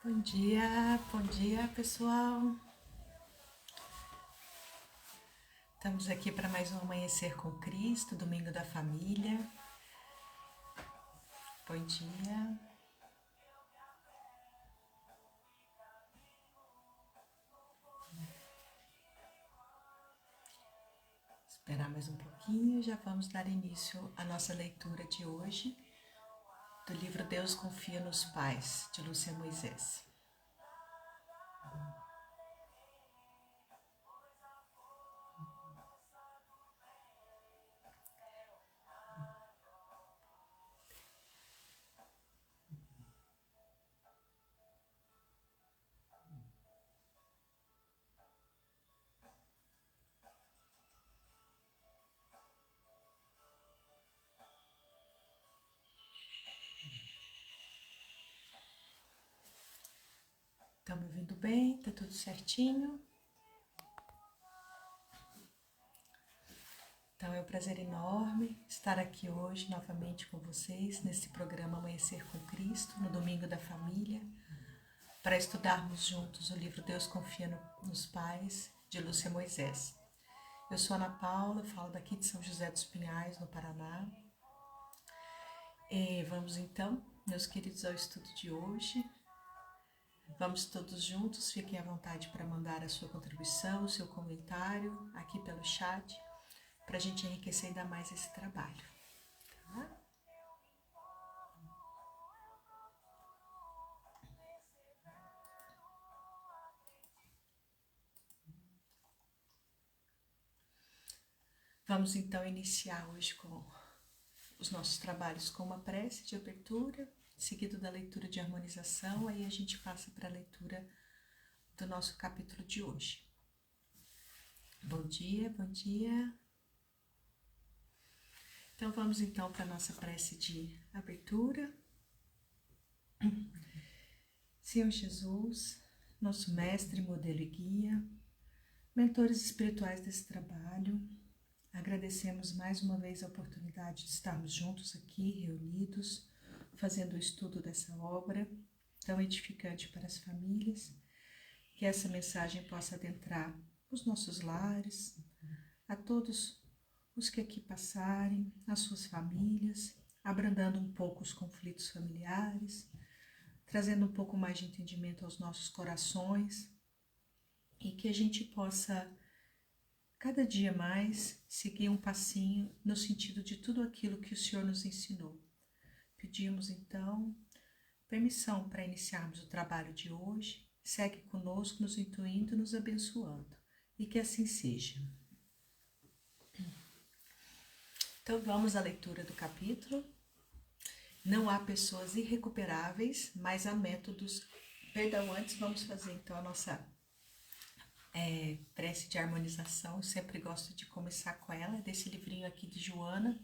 Bom dia pessoal. Estamos aqui para mais um Amanhecer com Cristo, Domingo da Família. Bom dia. Esperar mais um pouquinho, já vamos dar início à nossa leitura de hoje, do livro Deus Confia nos Pais, de Lúcia Moisés. Estão me ouvindo bem? Tá tudo certinho? Então é um prazer enorme estar aqui hoje novamente com vocês nesse programa Amanhecer com Cristo, no Domingo da Família, para estudarmos juntos o livro Deus Confia nos Pais, de Lúcia Moisés. Eu sou Ana Paula, falo daqui de São José dos Pinhais, no Paraná. E vamos então, meus queridos, ao estudo de hoje. Vamos todos juntos, fiquem à vontade para mandar a sua contribuição, o seu comentário aqui pelo chat, para a gente enriquecer ainda mais esse trabalho. Tá? Vamos então iniciar hoje com os nossos trabalhos com uma prece de abertura, seguido da leitura de harmonização, aí a gente passa para a leitura do nosso capítulo de hoje. Bom dia, bom dia. Então vamos então para a nossa prece de abertura. Senhor Jesus, nosso mestre, modelo e guia, mentores espirituais desse trabalho, agradecemos mais uma vez a oportunidade de estarmos juntos aqui, reunidos, fazendo o estudo dessa obra tão edificante para as famílias, que essa mensagem possa adentrar os nossos lares, a todos os que aqui passarem, as suas famílias, abrandando um pouco os conflitos familiares, trazendo um pouco mais de entendimento aos nossos corações e que a gente possa cada dia mais seguir um passinho no sentido de tudo aquilo que o Senhor nos ensinou. Pedimos então permissão para iniciarmos o trabalho de hoje. Segue conosco, nos intuindo e nos abençoando. E que assim seja. Então vamos à leitura do capítulo. Não há pessoas irrecuperáveis, mas há métodos. Perdão, antes vamos fazer então a nossa prece de harmonização. Eu sempre gosto de começar com ela, desse livrinho aqui de Joana.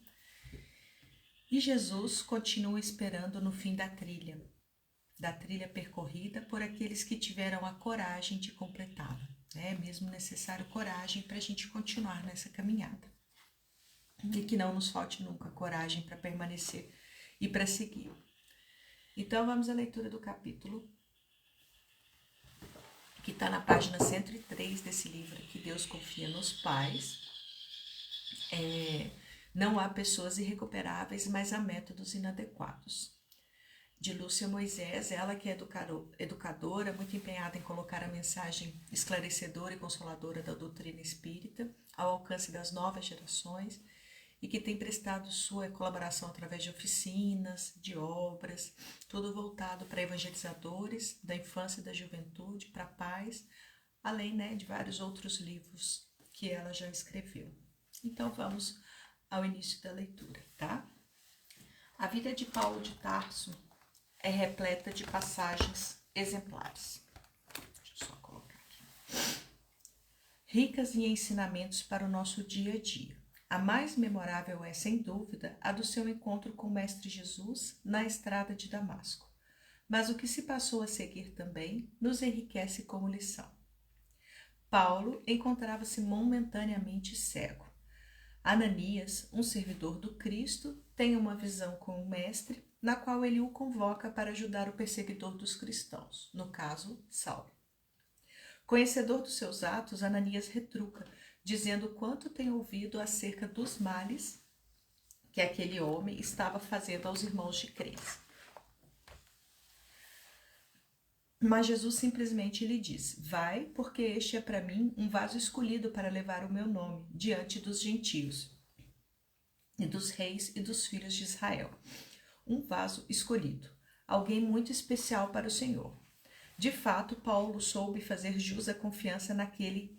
E Jesus continua esperando no fim da trilha percorrida por aqueles que tiveram a coragem de completá-la. É mesmo necessário coragem para a gente continuar nessa caminhada. E que não nos falte nunca coragem para permanecer e para seguir. Então vamos à leitura do capítulo, que está na página 103 desse livro aqui, Deus Confia nos Pais. Não há pessoas irrecuperáveis, mas há métodos inadequados. De Lúcia Moisés, ela que é educadora, muito empenhada em colocar a mensagem esclarecedora e consoladora da doutrina espírita ao alcance das novas gerações e que tem prestado sua colaboração através de oficinas, de obras, tudo voltado para evangelizadores da infância e da juventude, para pais, além de vários outros livros que ela já escreveu. Então vamos ao início da leitura, tá? A vida de Paulo de Tarso é repleta de passagens exemplares. Deixa eu só colocar aqui. Ricas em ensinamentos para o nosso dia a dia. A mais memorável é, sem dúvida, a do seu encontro com o Mestre Jesus na estrada de Damasco. Mas o que se passou a seguir também nos enriquece como lição. Paulo encontrava-se momentaneamente cego. Ananias, um servidor do Cristo, tem uma visão com o Mestre na qual ele o convoca para ajudar o perseguidor dos cristãos, no caso, Saulo. Conhecedor dos seus atos, Ananias retruca, dizendo quanto tem ouvido acerca dos males que aquele homem estava fazendo aos irmãos de crentes. Mas Jesus simplesmente lhe diz: vai, porque este é para mim um vaso escolhido para levar o meu nome diante dos gentios e dos reis e dos filhos de Israel. Um vaso escolhido, alguém muito especial para o Senhor. De fato, Paulo soube fazer jus à confiança naquele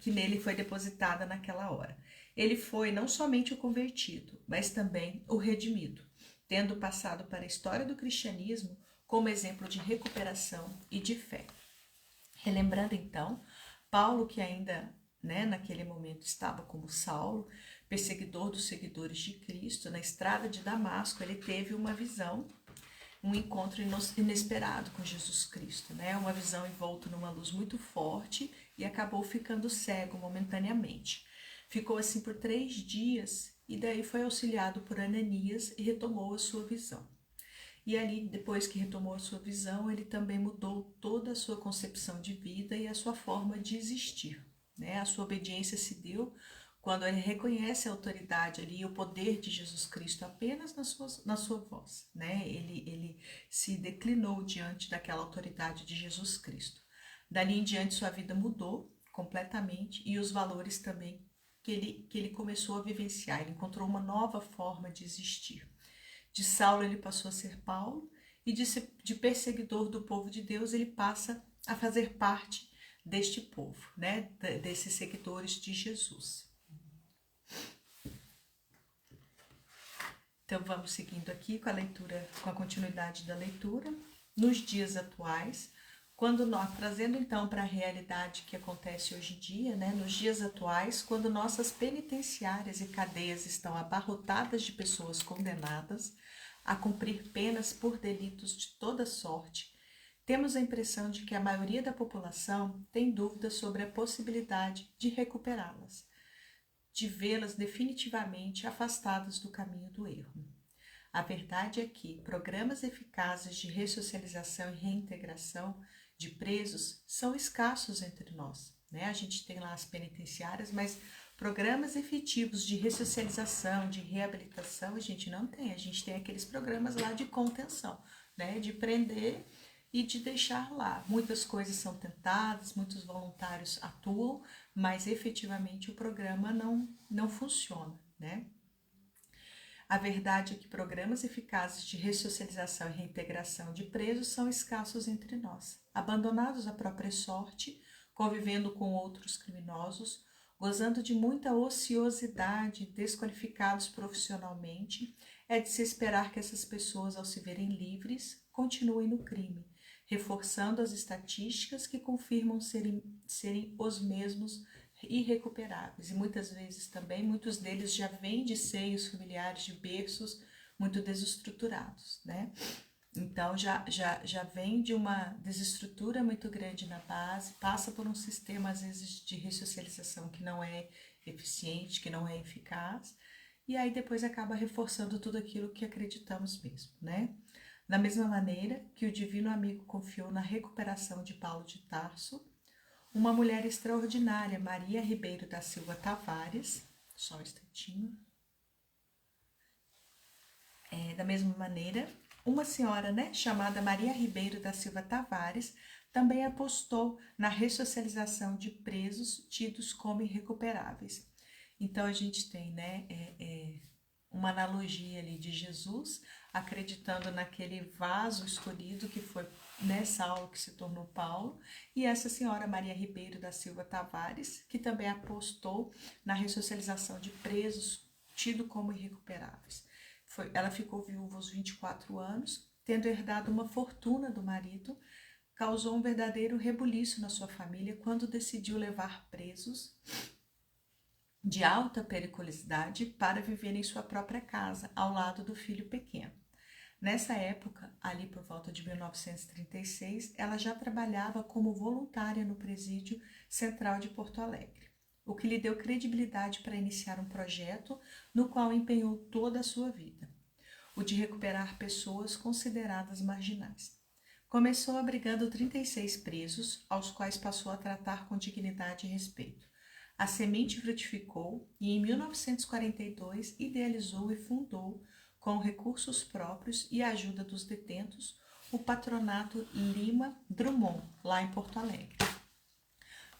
que nele foi depositada naquela hora. Ele foi não somente o convertido, mas também o redimido, tendo passado para a história do cristianismo como exemplo de recuperação e de fé. Relembrando então, Paulo, que ainda naquele momento estava como Saulo, perseguidor dos seguidores de Cristo, na estrada de Damasco, ele teve uma visão, um encontro inesperado com Jesus Cristo, uma visão envolta numa luz muito forte e acabou ficando cego momentaneamente. Ficou assim por 3 dias e daí foi auxiliado por Ananias e retomou a sua visão. E ali, depois que retomou a sua visão, ele também mudou toda a sua concepção de vida e a sua forma de existir. A sua obediência se deu quando ele reconhece a autoridade ali e o poder de Jesus Cristo apenas na sua voz. Ele se declinou diante daquela autoridade de Jesus Cristo. Dali em diante, sua vida mudou completamente e os valores também que ele começou a vivenciar. Ele encontrou uma nova forma de existir. De Saulo ele passou a ser Paulo e de perseguidor do povo de Deus ele passa a fazer parte deste povo, desses seguidores de Jesus. Então vamos seguindo aqui com a leitura, com a continuidade da leitura. Nos dias atuais, quando nós, trazendo então para a realidade que acontece hoje em dia, nos dias atuais, quando nossas penitenciárias e cadeias estão abarrotadas de pessoas condenadas a cumprir penas por delitos de toda sorte, temos a impressão de que a maioria da população tem dúvidas sobre a possibilidade de recuperá-las, de vê-las definitivamente afastadas do caminho do erro. A verdade é que programas eficazes de ressocialização e reintegração de presos são escassos entre nós. A gente tem lá as penitenciárias, mas programas efetivos de ressocialização, de reabilitação, a gente não tem. A gente tem aqueles programas lá de contenção, de prender e de deixar lá. Muitas coisas são tentadas, muitos voluntários atuam, mas efetivamente o programa não funciona, A verdade é que programas eficazes de ressocialização e reintegração de presos são escassos entre nós. Abandonados à própria sorte, convivendo com outros criminosos, gozando de muita ociosidade, desqualificados profissionalmente, é de se esperar que essas pessoas, ao se verem livres, continuem no crime, reforçando as estatísticas que confirmam serem os mesmos irrecuperáveis. E muitas vezes também, muitos deles já vêm de seios familiares, de berços muito desestruturados, Então, já vem de uma desestrutura muito grande na base, passa por um sistema, às vezes, de ressocialização que não é eficiente, que não é eficaz, e aí depois acaba reforçando tudo aquilo que acreditamos mesmo, Da mesma maneira que o Divino Amigo confiou na recuperação de Paulo de Tarso, uma mulher extraordinária, Maria Ribeiro da Silva Tavares, só um instantinho. Da mesma maneira, uma senhora, chamada Maria Ribeiro da Silva Tavares, também apostou na ressocialização de presos tidos como irrecuperáveis. Então, a gente tem, uma analogia ali de Jesus, acreditando naquele vaso escolhido que foi Saulo que se tornou Paulo, e essa senhora Maria Ribeiro da Silva Tavares, que também apostou na ressocialização de presos tidos como irrecuperáveis. Ela ficou viúva aos 24 anos, tendo herdado uma fortuna do marido, causou um verdadeiro rebuliço na sua família quando decidiu levar presos de alta periculosidade para viver em sua própria casa, ao lado do filho pequeno. Nessa época, ali por volta de 1936, ela já trabalhava como voluntária no Presídio Central de Porto Alegre, o que lhe deu credibilidade para iniciar um projeto no qual empenhou toda a sua vida. o de recuperar pessoas consideradas marginais. Começou abrigando 36 presos, aos quais passou a tratar com dignidade e respeito. A semente frutificou e, em 1942, idealizou e fundou, com recursos próprios e a ajuda dos detentos, o Patronato Lima Drummond, lá em Porto Alegre.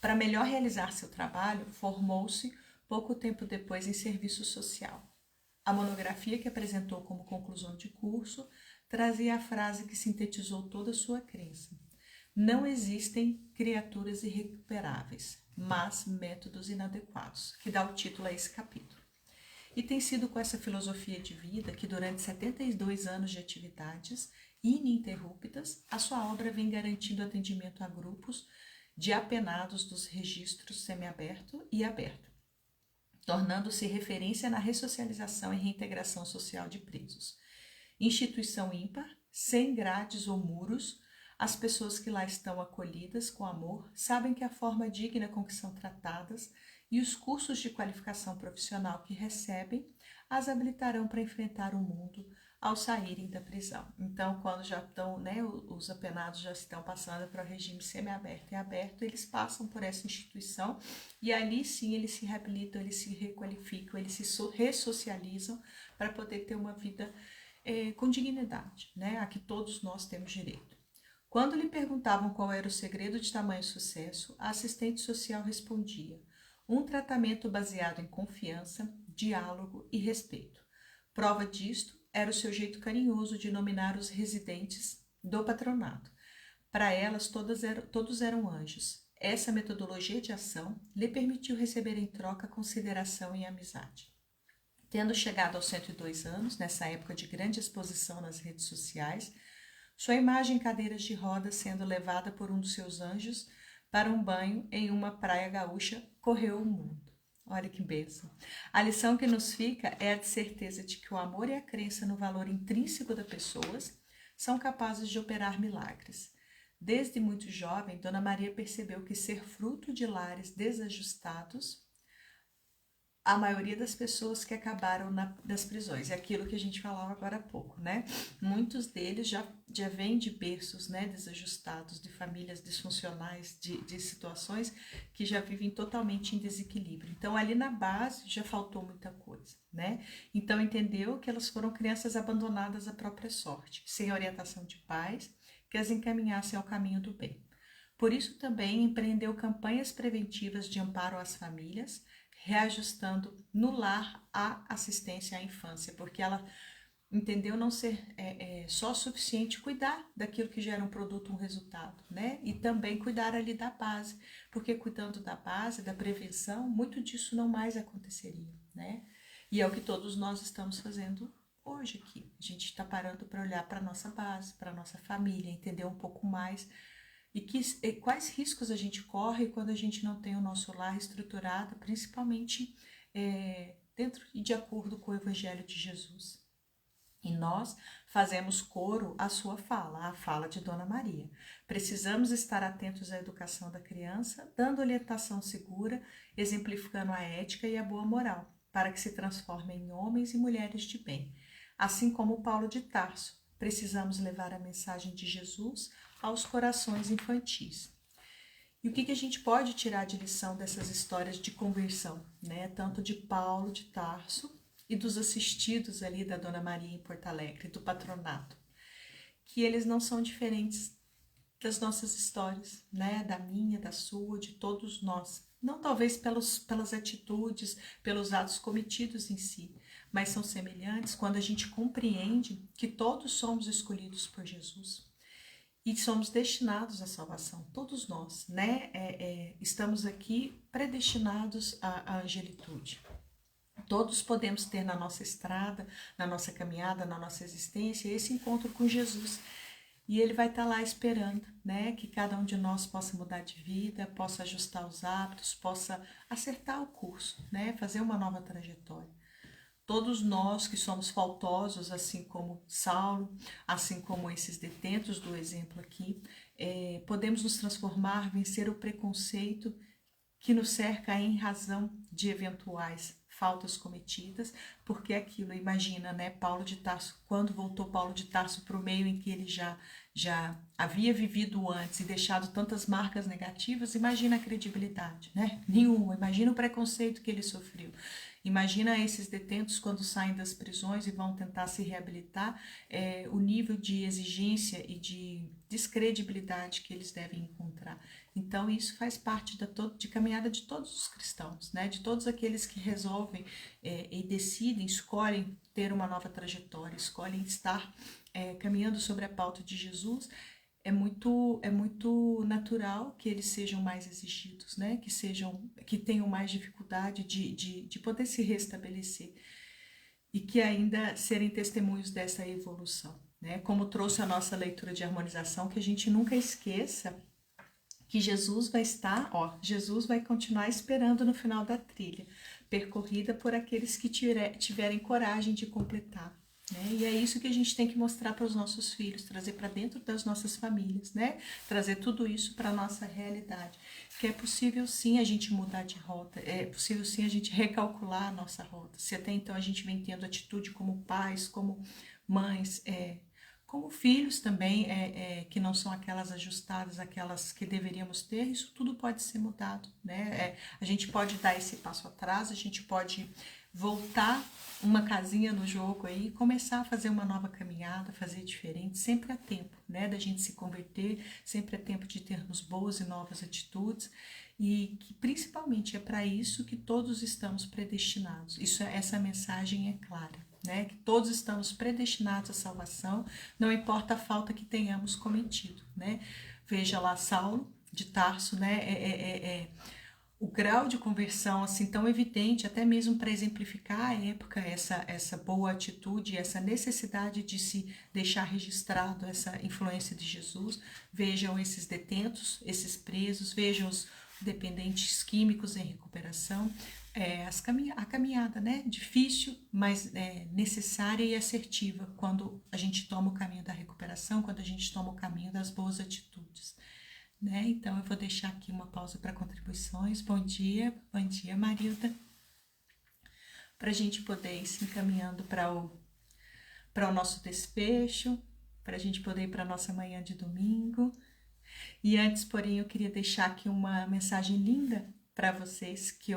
Para melhor realizar seu trabalho, formou-se pouco tempo depois em serviço social. A monografia que apresentou como conclusão de curso trazia a frase que sintetizou toda a sua crença: não existem criaturas irrecuperáveis, mas métodos inadequados, que dá o título a esse capítulo. E tem sido com essa filosofia de vida que, durante 72 anos de atividades ininterruptas, a sua obra vem garantindo atendimento a grupos de apenados dos registros semiaberto e aberto, tornando-se referência na ressocialização e reintegração social de presos. Instituição ímpar, sem grades ou muros, as pessoas que lá estão acolhidas com amor sabem que a forma digna com que são tratadas e os cursos de qualificação profissional que recebem as habilitarão para enfrentar o mundo ao saírem da prisão. Então, quando já estão, os apenados já estão passando para o regime semiaberto e aberto, eles passam por essa instituição e ali sim eles se reabilitam, eles se requalificam, eles se ressocializam para poder ter uma vida com dignidade, a que todos nós temos direito. Quando lhe perguntavam qual era o segredo de tamanho sucesso, a assistente social respondia: um tratamento baseado em confiança, diálogo e respeito. Prova disto era o seu jeito carinhoso de nominar os residentes do patronato. Para elas, todos eram anjos. Essa metodologia de ação lhe permitiu receber em troca consideração e amizade. Tendo chegado aos 102 anos, nessa época de grande exposição nas redes sociais, sua imagem em cadeiras de rodas sendo levada por um dos seus anjos para um banho em uma praia gaúcha correu o mundo. Olha que bênção. A lição que nos fica é a de certeza de que o amor e a crença no valor intrínseco das pessoas são capazes de operar milagres. Desde muito jovem, Dona Maria percebeu que ser fruto de lares desajustados, a maioria das pessoas que acabaram nas prisões, é aquilo que a gente falava agora há pouco, Muitos deles já vêm de berços, desajustados, de famílias disfuncionais, de situações que já vivem totalmente em desequilíbrio. Então, ali na base já faltou muita coisa, Então, entendeu que elas foram crianças abandonadas à própria sorte, sem orientação de pais que as encaminhassem ao caminho do bem. Por isso, também empreendeu campanhas preventivas de amparo às famílias, reajustando no lar a assistência à infância, porque ela entendeu não ser só suficiente cuidar daquilo que gera um produto, um resultado, E também cuidar ali da base, porque cuidando da base, da prevenção, muito disso não mais aconteceria, E é o que todos nós estamos fazendo hoje aqui. A gente está parando para olhar para a nossa base, para a nossa família, entender um pouco mais e quais riscos a gente corre quando a gente não tem o nosso lar estruturado, principalmente dentro e de acordo com o Evangelho de Jesus. E nós fazemos coro à sua fala, à fala de Dona Maria. Precisamos estar atentos à educação da criança, dando orientação segura, exemplificando a ética e a boa moral, para que se transformem em homens e mulheres de bem. Assim como Paulo de Tarso, precisamos levar a mensagem de Jesus aos corações infantis. E o que a gente pode tirar de lição dessas histórias de conversão, Tanto de Paulo de Tarso e dos assistidos ali da Dona Maria em Porto Alegre, do patronato, que eles não são diferentes das nossas histórias, Da minha, da sua, de todos nós. Não talvez pelas atitudes, pelos atos cometidos em si, mas são semelhantes quando a gente compreende que todos somos escolhidos por Jesus. E somos destinados à salvação, todos nós, estamos aqui predestinados à angelitude. Todos podemos ter na nossa estrada, na nossa caminhada, na nossa existência, esse encontro com Jesus. E ele vai estar lá esperando, que cada um de nós possa mudar de vida, possa ajustar os hábitos, possa acertar o curso, fazer uma nova trajetória. Todos nós que somos faltosos, assim como Saulo, assim como esses detentos do exemplo aqui, podemos nos transformar, vencer o preconceito que nos cerca em razão de eventuais faltas cometidas, porque aquilo, imagina, né, Paulo de Tarso, quando voltou Paulo de Tarso para o meio em que ele já havia vivido antes e deixado tantas marcas negativas, imagina a credibilidade, né? Nenhuma. Imagina o preconceito que ele sofreu. Imagina esses detentos quando saem das prisões e vão tentar se reabilitar, o nível de exigência e de descredibilidade que eles devem encontrar. Então, isso faz parte de caminhada de todos os cristãos, né? De todos aqueles que resolvem e decidem, escolhem ter uma nova trajetória, escolhem estar caminhando sobre a pauta de Jesus. É muito natural que eles sejam mais exigidos, né? Que tenham mais dificuldade de poder se restabelecer e que ainda serem testemunhos dessa evolução, né? Como trouxe a nossa leitura de harmonização, que a gente nunca esqueça que Jesus Jesus vai continuar esperando no final da trilha, percorrida por aqueles que tiverem coragem de completar. Né? E é isso que a gente tem que mostrar para os nossos filhos, trazer para dentro das nossas famílias, né? Trazer tudo isso para a nossa realidade. Que é possível sim a gente mudar de rota, é possível sim a gente recalcular a nossa rota. Se até então a gente vem tendo atitude como pais, como mães, como filhos também, que não são aquelas ajustadas, aquelas que deveríamos ter, isso tudo pode ser mudado, né? A gente pode dar esse passo atrás, a gente pode voltar uma casinha no jogo aí, começar a fazer uma nova caminhada, fazer diferente, sempre há tempo, né, da gente se converter, sempre há tempo de termos boas e novas atitudes, e que principalmente é para isso que todos estamos predestinados. Essa mensagem é clara, né, que todos estamos predestinados à salvação, não importa a falta que tenhamos cometido, né. Veja lá Saulo de Tarso, né, o grau de conversão assim tão evidente, até mesmo para exemplificar a época, essa boa atitude, essa necessidade de se deixar registrado essa influência de Jesus. Vejam esses detentos, esses presos, vejam os dependentes químicos em recuperação, a caminhada, né, difícil, mas necessária e assertiva quando a gente toma o caminho da recuperação, quando a gente toma o caminho das boas atitudes. Né? Então, eu vou deixar aqui uma pausa para contribuições. Bom dia, Marilda. Para a gente poder ir se encaminhando para o nosso desfecho, para a gente poder ir para a nossa manhã de domingo. E antes, porém, eu queria deixar aqui uma mensagem linda para vocês, que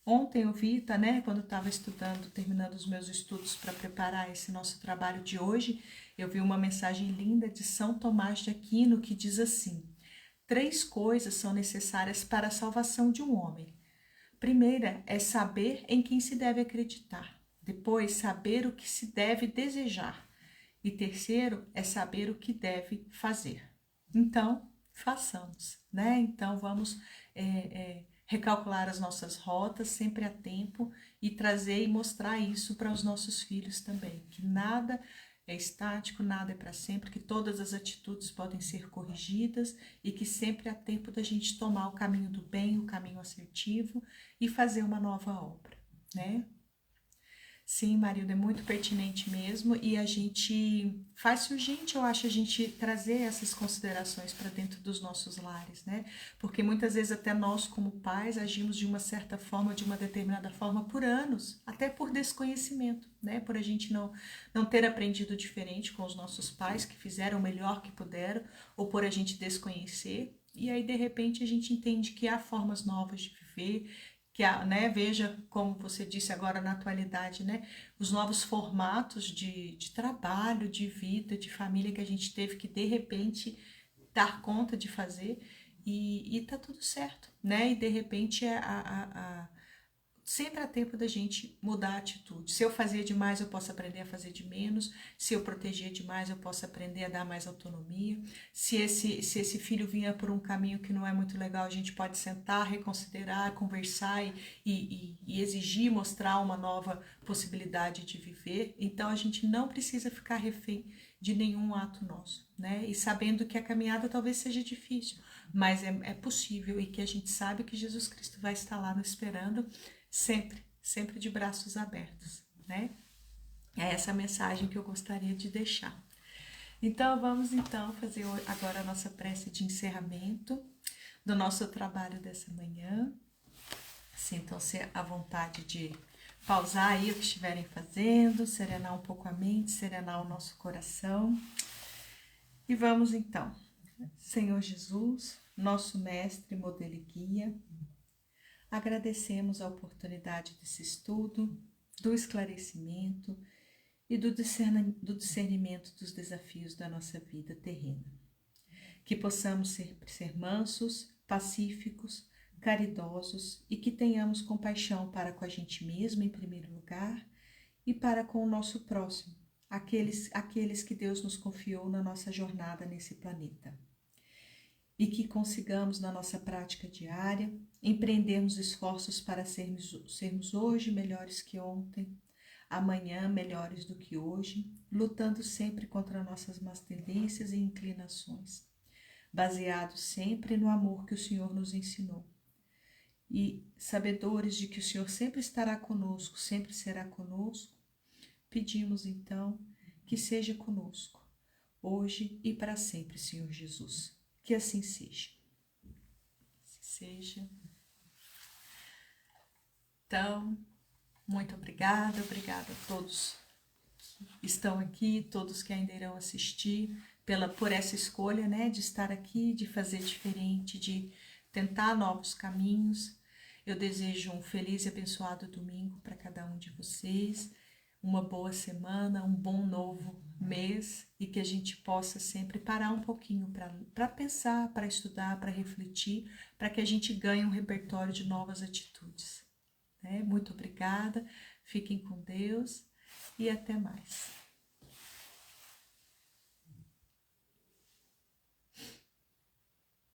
ontem eu vi, né, quando eu estava estudando, terminando os meus estudos para preparar esse nosso trabalho de hoje, eu vi uma mensagem linda de São Tomás de Aquino que diz assim: 3 coisas são necessárias para a salvação de um homem. Primeira é saber em quem se deve acreditar. Depois, saber o que se deve desejar. E terceiro é saber o que deve fazer. Então, façamos, né? Então, vamos recalcular as nossas rotas sempre a tempo e trazer e mostrar isso para os nossos filhos também. Que nada é estático, nada é para sempre, que todas as atitudes podem ser corrigidas e que sempre há tempo da gente tomar o caminho do bem, o caminho assertivo e fazer uma nova obra, né? Sim, Marilda, é muito pertinente mesmo e a gente faz urgente, eu acho, a gente trazer essas considerações para dentro dos nossos lares, né? Porque muitas vezes até nós como pais agimos de uma certa forma, de uma determinada forma por anos, até por desconhecimento, né? Por a gente não ter aprendido diferente com os nossos pais que fizeram o melhor que puderam ou por a gente desconhecer e aí de repente a gente entende que há formas novas de viver, que né, veja como você disse agora na atualidade, né, os novos formatos de trabalho, de vida, de família que a gente teve que de repente dar conta de fazer e tá tudo certo, né, e de repente sempre há tempo da gente mudar a atitude. Se eu fazia demais, eu posso aprender a fazer de menos. Se eu protegia demais, eu posso aprender a dar mais autonomia. Se esse filho vinha por um caminho que não é muito legal, a gente pode sentar, reconsiderar, conversar e exigir, mostrar uma nova possibilidade de viver. Então, a gente não precisa ficar refém de nenhum ato nosso, né? E sabendo que a caminhada talvez seja difícil, mas é possível e que a gente sabe que Jesus Cristo vai estar lá nos esperando, sempre de braços abertos, né? É essa mensagem que eu gostaria de deixar. Então, vamos fazer agora a nossa prece de encerramento do nosso trabalho dessa manhã. Sintam-se à vontade de pausar aí o que estiverem fazendo, serenar um pouco a mente, serenar o nosso coração. E vamos então. Senhor Jesus, nosso mestre, modelo e guia, agradecemos a oportunidade desse estudo, do esclarecimento e do discernimento dos desafios da nossa vida terrena. Que possamos ser mansos, pacíficos, caridosos e que tenhamos compaixão para com a gente mesmo, em primeiro lugar, e para com o nosso próximo, aqueles que Deus nos confiou na nossa jornada nesse planeta. E que consigamos, na nossa prática diária, empreendermos esforços para sermos hoje melhores que ontem, amanhã melhores do que hoje, lutando sempre contra nossas más tendências e inclinações, baseados sempre no amor que o Senhor nos ensinou. E sabedores de que o Senhor sempre estará conosco, sempre será conosco, pedimos então que seja conosco, hoje e para sempre, Senhor Jesus. Que assim seja. Então, muito obrigada a todos que estão aqui, todos que ainda irão assistir, por essa escolha, né, de estar aqui, de fazer diferente, de tentar novos caminhos. Eu desejo um feliz e abençoado domingo para cada um de vocês, uma boa semana, um bom novo mês e que a gente possa sempre parar um pouquinho para pensar, para estudar, para refletir, para que a gente ganhe um repertório de novas atitudes. Muito obrigada, fiquem com Deus e até mais.